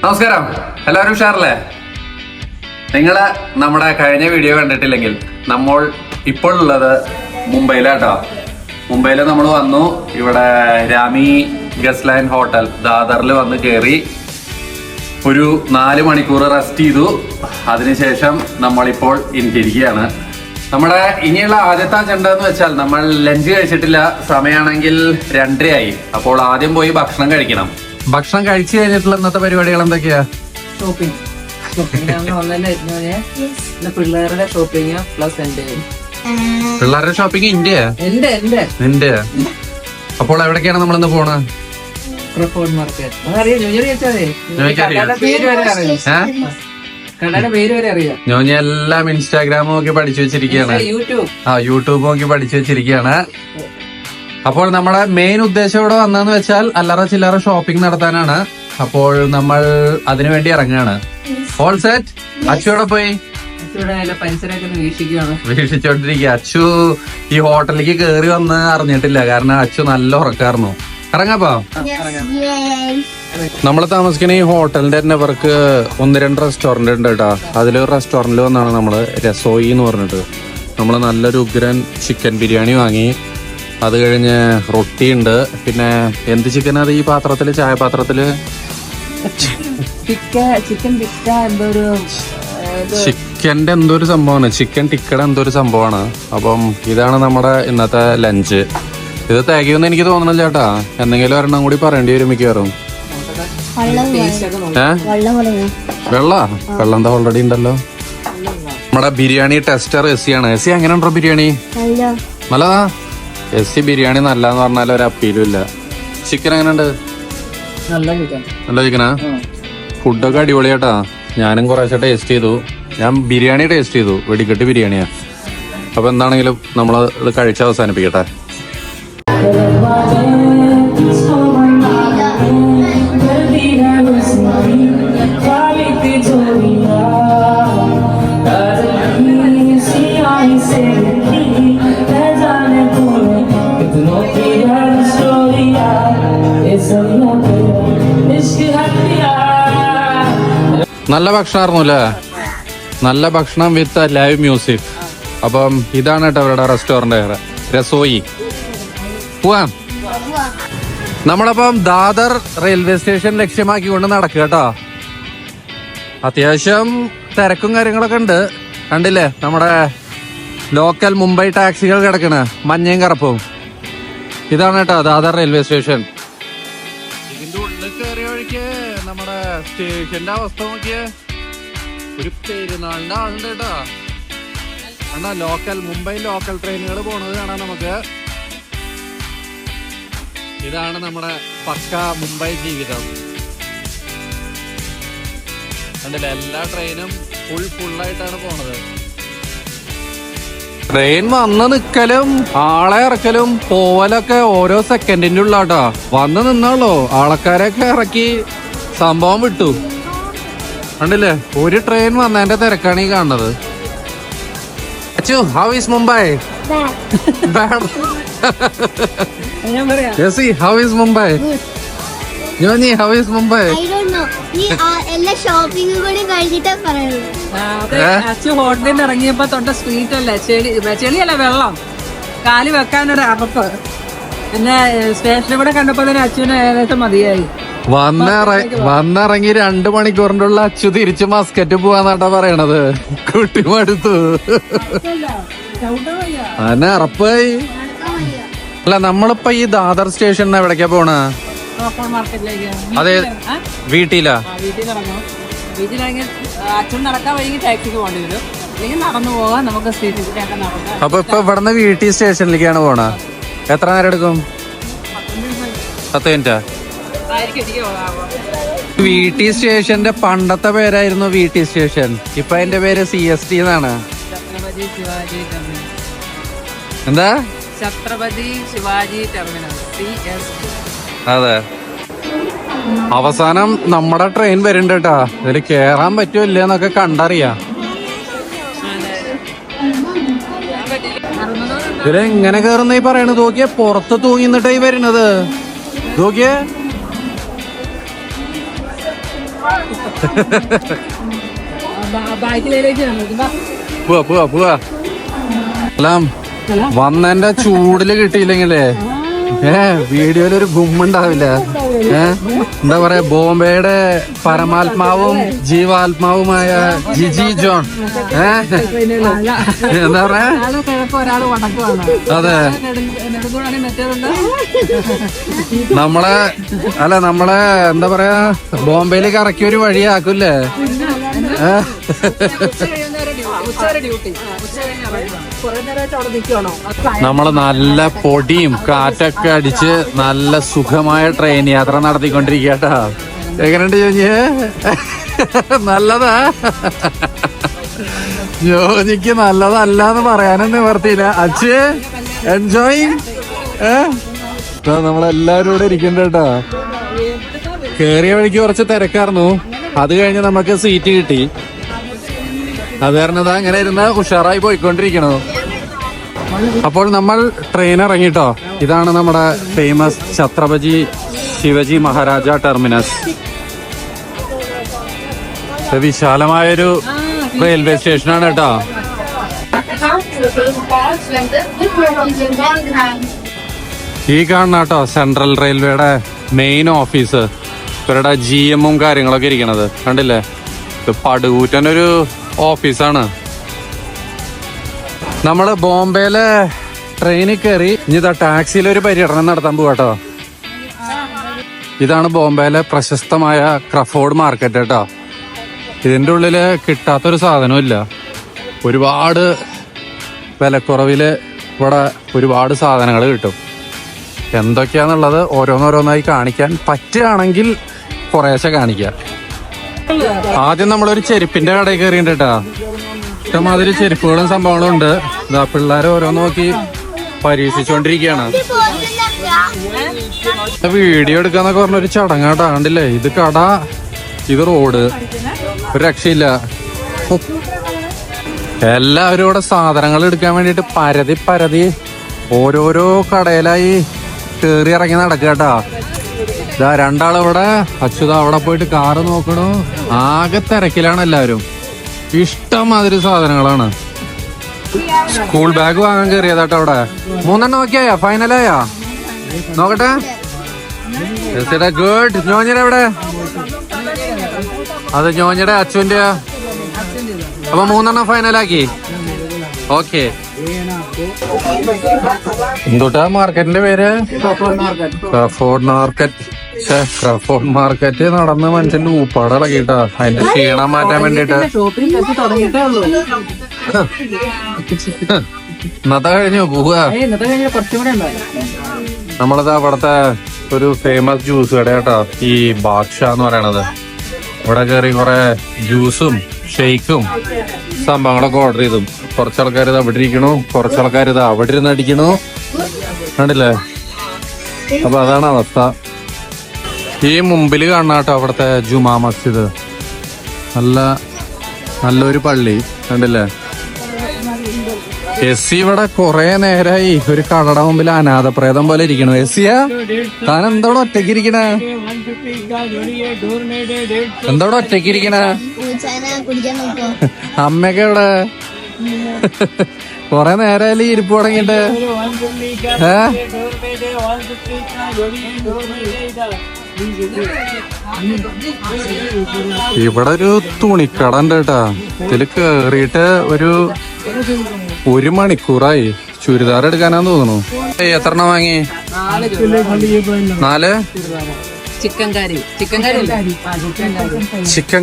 നമസ്കാരം, എല്ലാവരും ഉഷാറല്ലേ? നിങ്ങള് നമ്മുടെ കഴിഞ്ഞ വീഡിയോ കണ്ടിട്ടില്ലെങ്കിൽ നമ്മൾ ഇപ്പോൾ ഉള്ളത് മുംബൈയിലാട്ടോ. മുംബൈയിൽ നമ്മൾ വന്നു. ഇവിടെ രാമി ഗസ്റ്റ് ലൈൻ ഹോട്ടൽ ദാദറിൽ വന്ന് കയറി ഒരു 4 മണിക്കൂർ റെസ്റ്റ് ചെയ്തു. അതിനുശേഷം നമ്മളിപ്പോൾ ഇരിക്കുകയാണ്. നമ്മുടെ ഇനിയുള്ള ആദ്യത്തെ അജണ്ട എന്ന് വെച്ചാൽ നമ്മൾ ലഞ്ച് കഴിച്ചിട്ടില്ല. സമയമാണെങ്കിൽ 2:30 ആയി. അപ്പോൾ ആദ്യം പോയി ഭക്ഷണം കഴിക്കണം. ഭക്ഷണം കഴിച്ചു കഴിഞ്ഞിട്ടുള്ള ഇന്നത്തെ പരിപാടികൾ എന്തൊക്കെയാ? ഷോപ്പിംഗ് പിള്ളേരുടെ ഷോപ്പിംഗ് പ്ലസ് പിള്ളേരുടെ ഷോപ്പിംഗ് നിന്റെ. അപ്പോൾ എവിടേക്കാണ് നമ്മളിന്ന് പോണത്? ഞാൻ എല്ലാം ഇൻസ്റ്റാഗ്രാം നോക്കി പഠിച്ചു വെച്ചിരിക്കുകയാണ്. യൂട്യൂബ് നോക്കി പഠിച്ചു വെച്ചിരിക്കുകയാണ്. അപ്പോൾ നമ്മുടെ മെയിൻ ഉദ്ദേശം ഇവിടെ വന്നതെന്ന് വെച്ചാൽ അല്ലറ ചില്ലറ ഷോപ്പിംഗ് നടത്താനാണ്. അപ്പോൾ നമ്മൾ അതിനുവേണ്ടി ഇറങ്ങുകയാണ്. All set. അച്ചുവിടെ പോയി വീക്ഷിച്ചോണ്ടിരിക്കുക. അച്ചു ഈ ഹോട്ടലിലേക്ക് കേറി വന്ന് അറിഞ്ഞിട്ടില്ല, കാരണം അച്ചു നല്ല ഉറക്കായിരുന്നു. ഇറങ്ങാപ്പോ. നമ്മൾ താമസിക്കുന്ന ഈ ഹോട്ടലിന്റെ തന്നെ അവർക്ക് 1-2 റെസ്റ്റോറന്റ് ഉണ്ട് കേട്ടോ. അതിലൊരു റെസ്റ്റോറന്റിൽ വന്നാണ് നമ്മള് രസോയി എന്ന് പറഞ്ഞിട്ട് നമ്മള് നല്ലൊരു ഉഗ്രൻ ചിക്കൻ ബിരിയാണി വാങ്ങി. അത് കഴിഞ്ഞ് റൊട്ടി ഉണ്ട്. പിന്നെ എന്ത് ചിക്കൻ അത് ഈ പാത്രത്തില്, ചായ പാത്രത്തില് ചിക്കന്റെ എന്തോ ഒരു സംഭവമാണ്, ചിക്കൻ ടിക്കയുടെ എന്തോ ഒരു സംഭവമാണ്. അപ്പം ഇതാണ് നമ്മുടെ ഇന്നത്തെ ലഞ്ച്. ഇത് തികയൊന്നും എനിക്ക് തോന്നണില്ല ചേട്ടാ. എന്തെങ്കിലും ഒരെണ്ണം കൂടി പറയേണ്ടി വരും മിക്കവാറും. വെള്ളം എന്താ ഓൾറെഡി ഉണ്ടല്ലോ. നമ്മുടെ ബിരിയാണി ടെസ്റ്റർ എസിയാണ്. എസി എങ്ങനെ ഉണ്ടോ ബിരിയാണി? നല്ലതാ. എസി ബിരിയാണി നല്ലതെന്ന് പറഞ്ഞാൽ ഒരു അപ്പീലും ഇല്ല. ചിക്കൻ എങ്ങനെയുണ്ട്? നല്ല ചിക്കനാ. ഫുഡൊക്കെ അടിപൊളിയാട്ടാ. ഞാനും കുറേശ്ശെ ടേസ്റ്റ് ചെയ്തു. ഞാൻ ബിരിയാണി ടേസ്റ്റ് ചെയ്തു, വെടിക്കെട്ട് ബിരിയാണിയാ. അപ്പൊ എന്താണെങ്കിലും നമ്മളത് കഴിച്ച് അവസാനിപ്പിക്കട്ടെ. നല്ല ഭക്ഷണമായിരുന്നു അല്ലേ? നല്ല ഭക്ഷണം വിത്ത് ലൈവ് മ്യൂസിക്. അപ്പം ഇതാണ് കേട്ടോ അവരുടെ റെസ്റ്റോറന്റ് രസോയി. പോവാം. നമ്മളപ്പം ദാദർ റെയിൽവേ സ്റ്റേഷൻ ലക്ഷ്യമാക്കിക്കൊണ്ട് നടക്കുക കേട്ടോ. അത്യാവശ്യം തിരക്കും കാര്യങ്ങളൊക്കെ ഉണ്ട്. കണ്ടില്ലേ നമ്മുടെ ലോക്കൽ മുംബൈ ടാക്സികൾ കിടക്കണ മഞ്ഞയും കറുപ്പും. ഇതാണ് കേട്ടോ ദാദർ റെയിൽവേ സ്റ്റേഷൻ. ഇതിന്റെ ഉള്ളിൽ കയറിയ വഴിക്ക് നമ്മുടെ സ്റ്റേഷന്റെ അവസ്ഥ നോക്കിയേ. ഒരു പെരുന്നാളിന്റെ ആളുണ്ട് കേട്ടോ. കണ്ടാ ലോക്കൽ മുംബൈ ലോക്കൽ ട്രെയിനുകൾ പോണത് കാണാം നമുക്ക്. ഇതാണ് നമ്മുടെ പക്ക മുംബൈ ജീവിതം. കണ്ടില്ലേ, എല്ലാ ട്രെയിനും ഫുള്ളായിട്ടാണ് പോണത്. ട്രെയിൻ വന്ന് നിക്കലും ആളെ ഇറക്കലും പോവലൊക്കെ ഓരോ സെക്കൻഡിന്റെ ഉള്ളാട്ടോ. വന്ന് നിന്നുള്ളൂ, ആൾക്കാരൊക്കെ ഇറക്കി സംഭവം വിട്ടു. കണ്ടില്ലേ, ഒരു ട്രെയിൻ വന്നതിന്റെ തിരക്കാണ് ഈ കാണുന്നത്. Achu, how is Mumbai? Yes, how is Mumbai? Joni, how is Mumbai? I don't know. എല്ലാ ഷോപ്പിംഗ് കൂടി കഴിഞ്ഞിട്ടേ പറയുള്ളൂ. അച്ചു ഹോട്ടലിൽ ഇറങ്ങിയപ്പോ തൊട്ട സ്ട്രീറ്റ് അല്ലേ ചെളിയല്ല, വെള്ളം കാലി വെക്കാനൊരു അറപ്പ്. പിന്നെ സ്റ്റേഷനിൽ കൂടെ കണ്ടപ്പോ തന്നെ അച്ചുവിന് ഏകദേശം മതിയായി. വന്നിറങ്ങി 2 മണിക്കൂറിന്റെ ഉള്ള അച്ചു തിരിച്ച് മസ്കറ്റ് പോവാന്നാട്ടാ പറയണത്. കുട്ടി മടുത്തു. അന്നെ അറപ്പായി. അല്ല, നമ്മളിപ്പോ ഈ ദാദർ സ്റ്റേഷനിൽ എവിടേക്കാ പോണ? അതെ, വീട്ടിലാ. അപ്പൊ ഇപ്പൊ ഇവിടുന്ന് വീട്ടി സ്റ്റേഷനിലേക്കാണ് പോണ. എത്ര നേരം എടുക്കും? 10 മിനിറ്റാ? വീട്ടി സ്റ്റേഷന്റെ പണ്ടത്തെ പേരായിരുന്നു വീട്ടി സ്റ്റേഷൻ. ഇപ്പൊ അതിന്റെ പേര് CST എന്നാണ്. എന്താ? Chhatrapati Shivaji terminal, CST. അതെ. അവസാനം നമ്മുടെ ട്രെയിൻ വരുന്നുണ്ട് കേട്ടാ. ഇതില് കേറാൻ പറ്റുമോ ഇല്ലെന്നൊക്കെ കണ്ടറിയാം. ഇതിലെങ്ങനെ കേറുന്ന ഈ പറയണത് നോക്കിയേ. പുറത്ത് തൂങ്ങിന്നിട്ടായി വരുന്നത് നോക്കിയേ. ബാക്കിലേക്ക് പോവാ എല്ലാം വന്നതിന്റെ ചൂടില് കിട്ടിയില്ലെങ്കിലേ വീഡിയോയിലൊരു ഗുമ്മുണ്ടാവില്ല. എന്താ പറയാ, ബോംബെയുടെ പരമാത്മാവും ജീവാത്മാവുമായ ജിജി ജോൺ. എന്താ പറയാ, അതെ നമ്മളെ എന്താ പറയാ, ബോംബെയിലേക്ക് ഇറക്കി ഒരു വഴിയാക്കൂല്ലേ. നമ്മള് നല്ല പൊടിയും കാറ്റൊക്കെ അടിച്ച് നല്ല സുഖമായ ട്രെയിൻ യാത്ര നടത്തിക്കൊണ്ടിരിക്കട്ടാ. എങ്ങനെയുണ്ട് ജോജിയെ? നല്ലതാ. ജോജിക്ക് നല്ലതല്ലാന്ന് പറയാനും നിവർത്തിയില്ല. അച്ഛേ എൻജോയിങ്. നമ്മളെല്ലാരും ഇവിടെ ഇരിക്കണ്ട കേട്ടാ. കേറിയ വഴിക്ക് കുറച്ച് തിരക്കായിരുന്നു, അത് കഴിഞ്ഞ് നമുക്ക് സീറ്റ് കിട്ടി. അത് കാരണം അങ്ങനെ ഇരുന്ന് ഉഷാറായി പോയിക്കൊണ്ടിരിക്കണു. അപ്പോൾ നമ്മൾ ട്രെയിൻ ഇറങ്ങിട്ടോ. ഇതാണ് നമ്മുടെ ഫേമസ് ഛത്രപതി ശിവജി മഹാരാജ ടെർമിനസ്. വിശാലമായൊരു റെയിൽവേ സ്റ്റേഷനാണ് കേട്ടോ. ഈ കാണുന്ന കേട്ടോ സെൻട്രൽ റെയിൽവേയുടെ മെയിൻ ഓഫീസ്. ഇവരുടെ GM കാര്യങ്ങളൊക്കെ ഇരിക്കണത് കണ്ടില്ലേ. ഇത് പടുകൂറ്റനൊരു ഓഫീസാണ്. നമ്മള് ബോംബെയിലെ ട്രെയിനിൽ കയറി ഇനി ടാക്സിയിലൊരു പര്യടനം നടത്താൻ പോവാട്ടോ. ഇതാണ് ബോംബെയിലെ പ്രശസ്തമായ ക്രഫോർഡ് മാർക്കറ്റ് കേട്ടോ. ഇതിന്റെ ഉള്ളില് കിട്ടാത്തൊരു സാധനവും ഇല്ല. ഒരുപാട് വിലക്കുറവില് ഇവിടെ ഒരുപാട് സാധനങ്ങൾ കിട്ടും. എന്തൊക്കെയാന്നുള്ളത് ഓരോന്നോരോന്നായി കാണിക്കാൻ പറ്റുകയാണെങ്കിൽ കുറേശ്ശെ കാണിക്കാം. ആദ്യം നമ്മളൊരു ചെരുപ്പിന്റെ കടയിൽ കയറിയിട്ടുണ്ട് കേട്ടാ. ഇഷ്ടമാതിരി ചെരുപ്പുകളും സംഭവങ്ങളും ഉണ്ട്. ഇതാ പിള്ളേരെ ഓരോന്ന് നോക്കി പരീക്ഷിച്ചോണ്ടിരിക്കുകയാണ്. വീഡിയോ എടുക്കാന്നൊക്കെ പറഞ്ഞൊരു ചടങ്ങാട്ടാ. കണ്ടില്ലേ, ഇത് കട, ഇത് റോഡ്, ഒരു രക്ഷയില്ല. എല്ലാവരും ഇവിടെ സാധനങ്ങൾ എടുക്കാൻ വേണ്ടിട്ട് പരതി ഓരോരോ കടയിലായി കേറി ഇറങ്ങി നടക്കാട്ടാ. ഇതാ രണ്ടാളിവിടെ, അച്യുത അവിടെ പോയിട്ട് കാറ് നോക്കണു. ആകെ തിരക്കിലാണ് എല്ലാവരും. ഇഷ്ടംമാതിരി സാധനങ്ങളാണ്. സ്കൂൾ ബാഗ് വാങ്ങാൻ കയറിയതാട്ടോ അവിടെ. 3 നോക്കിയാ ഫൈനലായാ? നോക്കട്ടെ. ഗുഡ്. ഞോഞ്ഞയുടെ എവിടെ? അത് ഞോഞ്ഞയുടെ അച്ഛൻ്റെ. അപ്പൊ 3 ഫൈനലാക്കി. ഓക്കെ. എന്തുട്ടാ മാർക്കറ്റിന്റെ പേര്? ക്രഫോർഡ് മാർക്കറ്റ്. ക്രഫോർഡ് മാർക്കറ്റ് നടന്ന് മനുഷ്യന്റെ ഊപ്പാട് ഇളകിട്ടാ. അതിന്റെ ക്ഷീണം മാറ്റാൻ വേണ്ടിട്ട് ഇന്നത്തെ കഴിഞ്ഞു പോവാ. നമ്മളത് അവിടത്തെ ഒരു ഫേമസ് ജ്യൂസ് കട കേട്ടോ, ഈ ബാദ്ഷാ എന്ന് പറയണത്. ഇവിടെ കയറി കുറെ ജ്യൂസും ഷെയ്ക്കും സംഭവങ്ങളൊക്കെ ഓർഡർ ചെയ്തു. കുറച്ചാൾക്കാർ ഇത് അവിടെ ഇരിക്കണു, കുറച്ചാൾക്കാർ ഇത് അവിടെ ഇരുന്ന് അടിക്കണു. കണ്ടില്ലേ? അപ്പൊ അതാണ് അവസ്ഥ. ഈ മുമ്പിൽ കാണുന്ന കേട്ടോ അവിടുത്തെ ജുമാ മസ്ജിദ്. നല്ലൊരു പള്ളി കണ്ടില്ലേ. എസ്സി ഇവിടെ കൊറേ നേരായി ഒരു കടയുടെ മുമ്പിൽ അനാഥപ്രേതം പോലെ ഇരിക്കണു. എസ്സിയാ, താൻ എന്തോടെ ഒറ്റയ്ക്ക് ഇരിക്കണേ? എന്തോടെ ഒറ്റയ്ക്ക് ഇരിക്കണേ? അമ്മയൊക്കെ എവിടെ? കൊറേ നേരമായാലും ഇരിപ്പ് തുടങ്ങിട്ട്. ഇവിടെ ഒരു തുണിക്കട ഉണ്ട് കേട്ടാ. ഇതില് കേറിയിട്ട് ഒരു മണിക്കൂറായി. ചുരിദാർ എടുക്കാനാന്ന് തോന്നുന്നു. എത്ര എണ്ണം വാങ്ങി? 4. ചിക്കൻ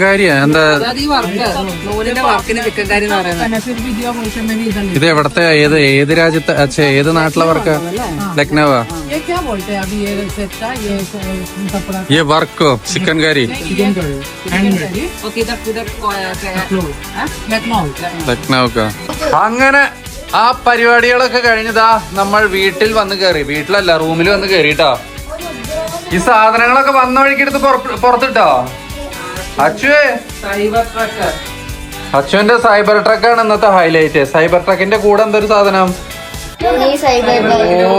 കാരിയാ? എന്താ ഇത്? എവിടത്തെ ഏത് രാജ്യത്തെ ഏത് നാട്ടിലെ വർക്കാ? ലക്നൗ? ഈ വർക്കോ ചിക്കൻ കാരി? ലക്നൗക്കാ. അങ്ങനെ ആ പരിപാടികളൊക്കെ കഴിഞ്ഞതാ നമ്മൾ വീട്ടിൽ വന്ന് കയറി. വീട്ടിലല്ല, റൂമിൽ വന്ന് കയറിട്ടോ. ഈ സാധനങ്ങളൊക്കെ വന്ന വഴിക്ക് എടുത്ത് പുറത്തിട്ടോ. അച്ഛന്റെ സൈബർ ട്രക്കാണ് ഇന്നത്തെ ഹൈലൈറ്റ്. സൈബർ ട്രക്കിന്റെ കൂടെ എന്തൊരു സാധനം? ഓ,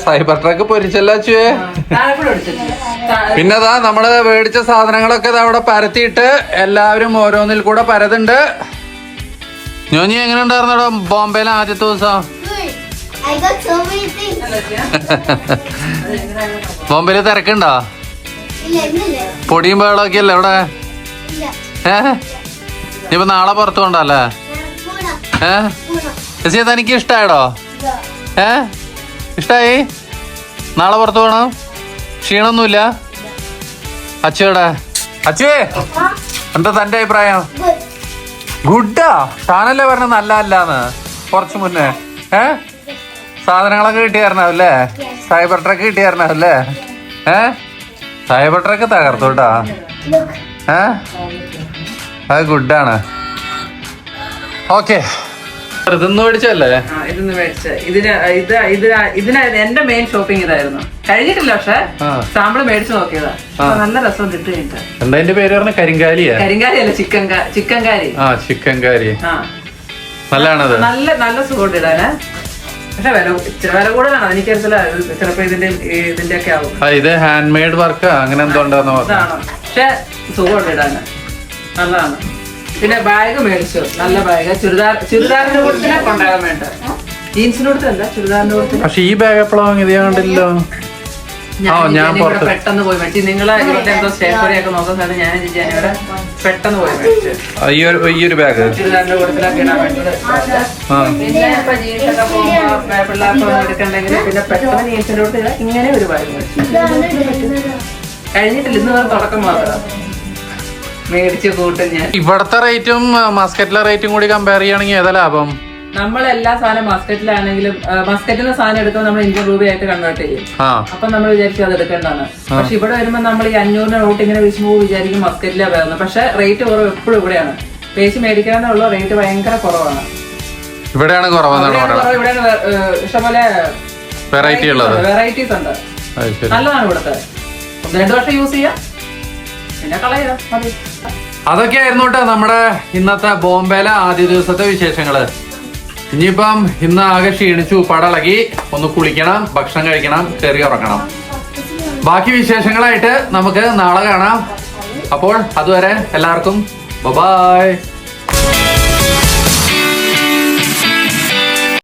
സൈബർ ട്രക്ക് പൊരിച്ചല്ല അച്ചുവേ. താഴെക്കൂടെ ഒടിച്ചിട്ടുണ്ട്. പിന്നെതാ നമ്മള് മേടിച്ച സാധനങ്ങളൊക്കെ അവിടെ പരത്തിയിട്ട് എല്ലാവരും ഓരോന്നിൽ കൂടെ പരതുണ്ട്. ഞോഞ്ഞി എങ്ങനെ ഉണ്ടായിരുന്നോ ബോംബെയിലെ ആദ്യത്തെ ദിവസം? I got so many things. ബോംബെയില് തിരക്കുണ്ടോ? ഇല്ല ഇന്നില്ല. പൊടിയും ബഹളമൊക്കെ അല്ലേ ഇവിടെ? ഇപ്പൊ നാളെ പുറത്തു കൊണ്ടല്ലേ? തനിക്ക് ഇഷ്ടായടോ? ഇഷ്ടായി? നാളെ പുറത്തു പോണം? ക്ഷീണൊന്നുമില്ല? അച്ചുവിടെ അച്ചുവേ എന്താ തന്റെ അഭിപ്രായം? ഗുഡാ? താനല്ലേ പറഞ്ഞ നല്ല അല്ലാന്ന് കുറച്ചു മുന്നേ. സാധനങ്ങളൊക്കെ കിട്ടിയായിരുന്നല്ലേ? സൈബർ ട്രക്ക് കിട്ടിയായിരുന്നല്ലേ? സൈബർ ട്രക്ക് തകർത്തോട്ടാ. അത് ഗുഡാണ്. ഓക്കെ, ഇതൊന്നും മേടിച്ചല്ലേ? ഇതൊന്ന് മേടിച്ച ഇതിനായിരുന്നു എന്റെ മെയിൻ ഷോപ്പിംഗ്. ഇതായിരുന്നു. കഴിഞ്ഞിട്ടില്ല, പക്ഷെ സാമ്പിള് മേടിച്ചു നോക്കിയതാ. നല്ല രസം കിട്ടും. എന്താ എന്റെ പേര് പറഞ്ഞ? കരിങ്കാലിയാ? കരിങ്കാലി അല്ല, ചിക്കൻ കാരി. ചിക്കൻ കാരി നല്ലതാണത്. നല്ല സുഖമുണ്ട് ഇടാന്. പക്ഷെ ഇച്ചിരി വില കൂടുതലാണ്. എനിക്കറിയില്ല, ചിലപ്പോ ഇതിന്റെ ഒക്കെ ആവും. ഇത് ഹാൻഡ് മെയ്ഡ് വർക്ക് അങ്ങനെ എന്തോ ഉണ്ടെന്ന് ഇതാണോ? പക്ഷെ സുഖമുണ്ട് ഇടാന്, നല്ലതാണ്. പിന്നെ ബാഗ് മേടിച്ചു, നല്ല ബാഗ്. ചുരിദാറിന്റെ കൂട്ടത്തിനെ കൊണ്ടുപോകാൻ വേണ്ട. ജീൻസിന്റെ കൂട്ടത്തല്ല, ചുരിദാറിന്റെ കൂട്ടത്തിൽ. പക്ഷെ ഈ ബാഗ് എപ്പോഴാണ് വാങ്ങിയത്? ഞാൻ കണ്ടില്ലോ. ഞാൻ പെട്ടെന്ന് പോയി മേടിച്ചു. നിങ്ങളെ ഇവരുടെ എന്തോ സ്റ്റേഷനറി ഒക്കെ നോക്കുന്ന സമയത്ത് ഞാൻ ഇവിടെ പെട്ടെന്ന് പോയി മേടിച്ചു. ഈ ഒരു ബാഗ് ചുരിദാറിന്റെ കൂട്ടത്തിലൊക്കെ ഇടാൻ വേണ്ടിട്ട്. പിന്നെ ഇപ്പൊ ജീൻസൊക്കെ പോകുമ്പോ പിള്ളേർക്ക് എടുക്കണ്ടെങ്കിൽ പിന്നെ പെട്ടെന്ന് ജീൻസിന്റെ കൂട്ടത്തിൽ ഇങ്ങനെ ഒരു ബാഗ് മേടിച്ചു. കഴിഞ്ഞിട്ടില്ല, ഇന്ന് വേറെ തുടക്കം മാത്രം മേടിച്ചു കൂട്ടും ഞാൻ. ഇവിടത്തെ റേറ്റും മാസ്കറ്റിലെ റേറ്റും കൂടി കമ്പയർ ചെയ്യുകയാണെങ്കിൽ ഏതാ ലാഭം? നമ്മളെല്ലാ സാധനം മാസ്കറ്റിലാണെങ്കിലും മാസ്കറ്റിൽ നിന്ന് സാധനം എടുക്കുമ്പോൾ നമ്മൾ 500 രൂപയായിട്ട് കൺവേർട്ട് ചെയ്യും. അപ്പൊ നമ്മൾ വിചാരിക്കും അത് എടുക്കേണ്ടതാണ്. പക്ഷെ ഇവിടെ വരുമ്പോൾ നമ്മൾ ഈ 500 നോട്ട് ഇങ്ങനെ വീശുമ്പോൾ വിചാരിക്കും മാസ്കറ്റിലാണ് വരുന്നത്. പക്ഷെ റേറ്റ് കുറവ് എപ്പോഴും ഇവിടെയാണ്. പേശി മേടിക്കാനുള്ള റേറ്റ് ഭയങ്കര കുറവാണ്. ഇവിടെയാണ് ഇവിടെയാണ് ഇഷ്ടംപോലെ വെറൈറ്റീസ് ഉണ്ട്. നല്ലതാണ് ഇവിടുത്തെ. 1-2 വർഷം യൂസ് ചെയ്യാം, പിന്നെ കളയാം, മതി. അതൊക്കെ ആയിരുന്നു കേട്ടോ നമ്മുടെ ഇന്നത്തെ ബോംബെയിലെ ആദ്യ ദിവസത്തെ വിശേഷങ്ങള്. ഇനിയിപ്പം ഇന്ന് ആകെ ക്ഷീണിച്ചു, പടളകി, ഒന്ന് കുളിക്കണം, ഭക്ഷണം കഴിക്കണം, കയറി ഉറങ്ങണം. ബാക്കി വിശേഷങ്ങളായിട്ട് നമുക്ക് നാളെ കാണാം. അപ്പോൾ അതുവരെ എല്ലാവർക്കും ബൈ.